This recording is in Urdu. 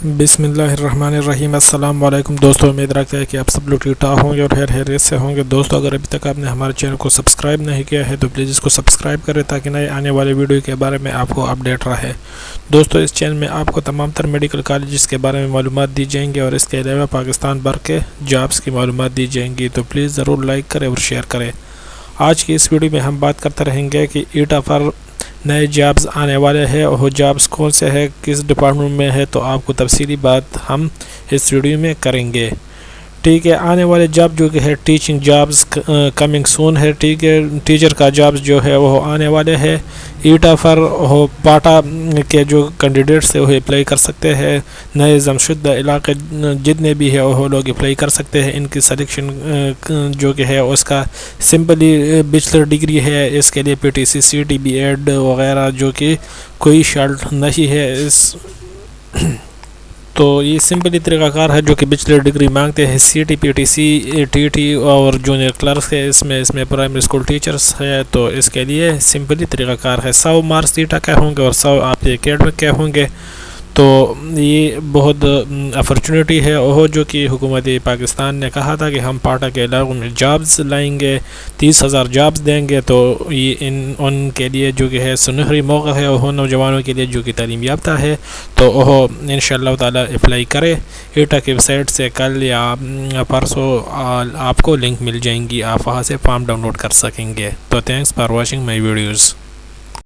بسم اللہ الرحمن الرحیم۔ السلام علیکم دوستو، امید رکھتے ہیں کہ آپ سب لوگ ٹھیک ٹھاک ہوں گے اور خیریت سے ہوں گے۔ دوستو اگر ابھی تک آپ نے ہمارے چینل کو سبسکرائب نہیں کیا ہے تو پلیز اس کو سبسکرائب کریں تاکہ نئے آنے والے ویڈیو کے بارے میں آپ کو اپڈیٹ رہے۔ دوستو اس چینل میں آپ کو تمام تر میڈیکل کالجز کے بارے میں معلومات دی جائیں گی اور اس کے علاوہ پاکستان بھر کے جابس کی معلومات دی جائیں گی، تو پلیز ضرور لائک کریں اور شیئر کریں۔ آج کی اس ویڈیو میں ہم بات کرتے رہیں گے کہ ایٹا پر نئے جابز آنے والے ہیں، وہ جابز کون سے ہیں، کس ڈپارٹمنٹ میں ہے، تو آپ کو تفصیلی بات ہم اس ویڈیو میں کریں گے۔ ٹھیک ہے، آنے والے جاب جو کہ ہے ٹیچنگ جابز کمنگ سون ہے۔ ٹھیک ہے، ٹیچر کا جابز جو ہے وہ آنے والے ہیں۔ ایٹا پر وہ پاٹا کے جو کینڈیڈیٹس ہیں وہ اپلائی کر سکتے ہیں۔ نئے ضم شدہ علاقے جتنے بھی ہیں وہ لوگ اپلائی کر سکتے ہیں۔ ان کی سلیکشن جو کہ ہے اس کا سمپلی بیچلر ڈگری ہے، اس کے لیے P T C C T B Ed وغیرہ جو کہ کوئی شرط نہیں ہے تو یہ سمپلی طریقہ کار ہے جو کہ بیچلر ڈگری مانگتے ہیں۔ C T P T C T T اور جونیئر کلرکس ہے، اس میں پرائمری اسکول ٹیچرس ہے، تو اس کے لیے سمپلی طریقہ کار ہے۔ 100 مارکس ایٹا کے ہوں گے اور 100 آپ کے اکیڈمک کے ہوں گے، تو یہ بہت اپرچونٹی ہے وہ جو کہ حکومت پاکستان نے کہا تھا کہ ہم پاٹا کے علاقوں میں جابز لائیں گے، 30,000 جابز دیں گے، تو یہ ان کے لیے جو کہ ہے سنہری موقع ہے، وہ نوجوانوں کے لیے جو کہ تعلیم یافتہ ہے، تو وہ انشاءاللہ تعالی اپلائی کرے۔ ایٹا کی ویب سائٹ سے کل یا پرسوں آپ کو لنک مل جائیں گی، آپ وہاں سے فارم ڈاؤن لوڈ کر سکیں گے۔ تو thanks for watching my videos.